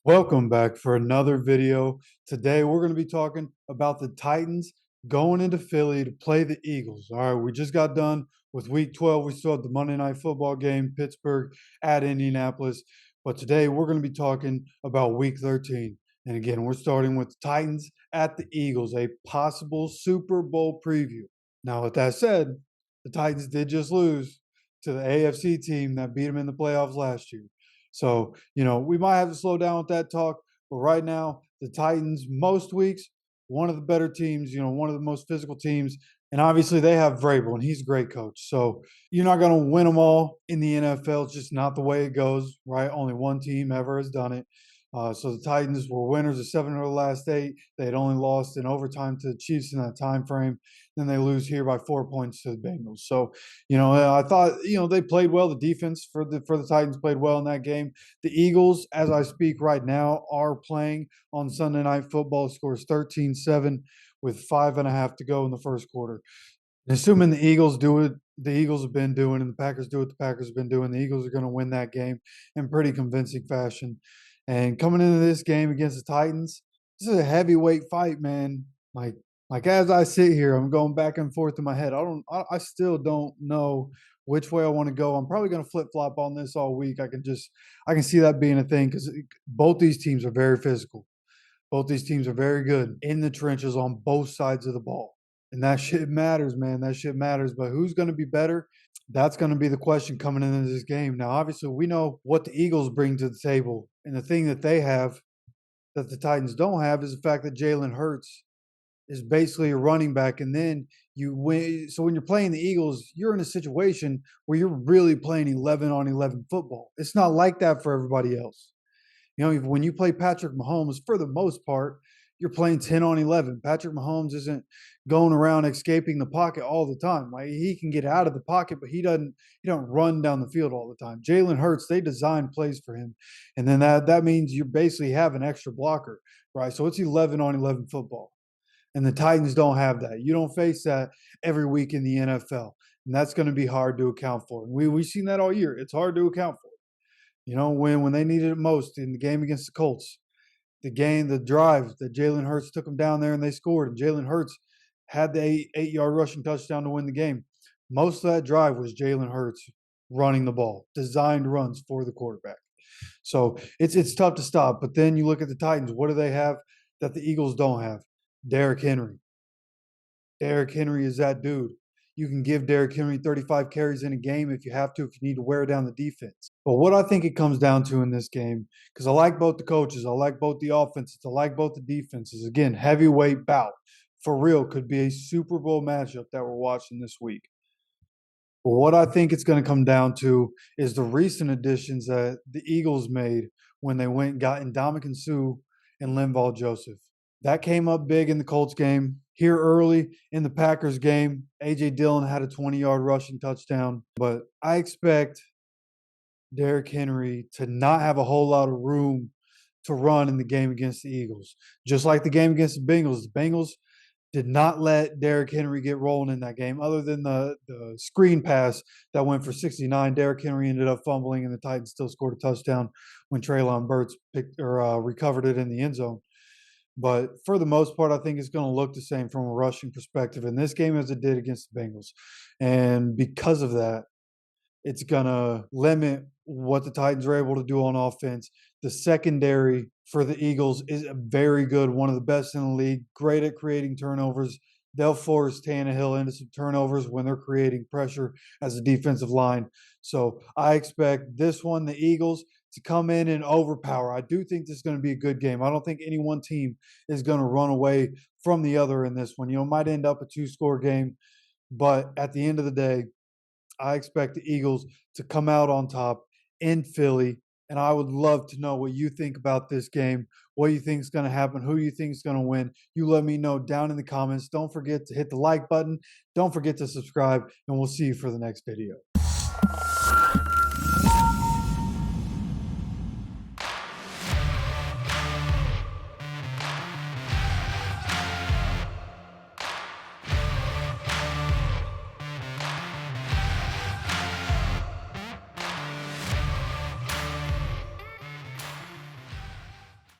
Welcome back for another video. Today we're going to be talking about the Titans going into Philly to play the Eagles. All right, we just got done with week 12. We still have the Monday Night Football game, Pittsburgh at Indianapolis. But today we're going to be talking about week 13. And again, we're starting with the Titans at the Eagles, a possible Super Bowl preview. Now, with that said, the Titans did just lose to the AFC team that beat them in the playoffs last year. So, we might have to slow down with that talk. But right now, the Titans, most weeks, one of the better teams, one of the most physical teams. And obviously, they have Vrabel, and he's a great coach. So, you're not going to win them all in the NFL. It's just not the way it goes, right? Only one team ever has done it. So the Titans were winners of 7 of the last 8. They had only lost in overtime to the Chiefs in that time frame. Then they lose here by 4 points to the Bengals. So, I thought, they played well. The defense for the Titans played well in that game. The Eagles, as I speak right now, are playing on Sunday Night Football. Scores 13-7 with 5.5 to go in the first quarter. And assuming the Eagles do it, the Eagles have been doing, and the Packers do what the Packers have been doing, the Eagles are going to win that game in pretty convincing fashion. And coming into this game against the Titans, this is a heavyweight fight, man. Like as I sit here, I'm going back and forth in my head. I still don't know which way I want to go. I'm probably going to flip flop on this all week. I can see that being a thing because both these teams are very physical. Both these teams are very good in the trenches on both sides of the ball. And that shit matters, man. That shit matters. But who's going to be better? That's going to be the question coming into this game. Now, obviously, we know what the Eagles bring to the table. And the thing that they have that the Titans don't have is the fact that Jalen Hurts is basically a running back. And then you win. So when you're playing the Eagles, you're in a situation where you're really playing 11 on 11 football. It's not like that for everybody else. When you play Patrick Mahomes, for the most part, you're playing 10 on 11. Patrick Mahomes isn't going around escaping the pocket all the time. Like he can get out of the pocket, but he don't run down the field all the time. Jalen Hurts, they design plays for him. And then that means you basically have an extra blocker, right? So it's 11 on 11 football. And the Titans don't have that. You don't face that every week in the NFL. And that's going to be hard to account for. And we've seen that all year. It's hard to account for. When they needed it most in the game against the Colts, the drive that Jalen Hurts took them down there and they scored. And Jalen Hurts had the eight-yard rushing touchdown to win the game. Most of that drive was Jalen Hurts running the ball, designed runs for the quarterback. So it's tough to stop. But then you look at the Titans. What do they have that the Eagles don't have? Derrick Henry. Derrick Henry is that dude. You can give Derrick Henry 35 carries in a game if you have to, if you need to wear down the defense. But what I think it comes down to in this game, because I like both the coaches, I like both the offenses, I like both the defenses. Again, heavyweight bout. For real, could be a Super Bowl matchup that we're watching this week. But what I think it's going to come down to is the recent additions that the Eagles made when they went and got Ndamukong Suh and Linval Joseph. That came up big in the Colts game. Here early in the Packers game, A.J. Dillon had a 20-yard rushing touchdown. But I expect Derrick Henry to not have a whole lot of room to run in the game against the Eagles. Just like the game against the Bengals did not let Derrick Henry get rolling in that game. Other than the screen pass that went for 69, Derrick Henry ended up fumbling, and the Titans still scored a touchdown when Treylon Burks recovered it in the end zone. But for the most part, I think it's going to look the same from a rushing perspective in this game as it did against the Bengals. And because of that, it's going to limit what the Titans are able to do on offense. The secondary for the Eagles is very good, one of the best in the league, great at creating turnovers. They'll force Tannehill into some turnovers when they're creating pressure as a defensive line. So I expect this one, the Eagles, to come in and overpower. I do think this is going to be a good game. I don't think any one team is going to run away from the other in this one. It might end up a 2-score game, but at the end of the day, I expect the Eagles to come out on top in Philly. And I would love to know what you think about this game, what you think is going to happen, who you think is going to win. You let me know down in the comments. Don't forget to hit the like button. Don't forget to subscribe, and we'll see you for the next video.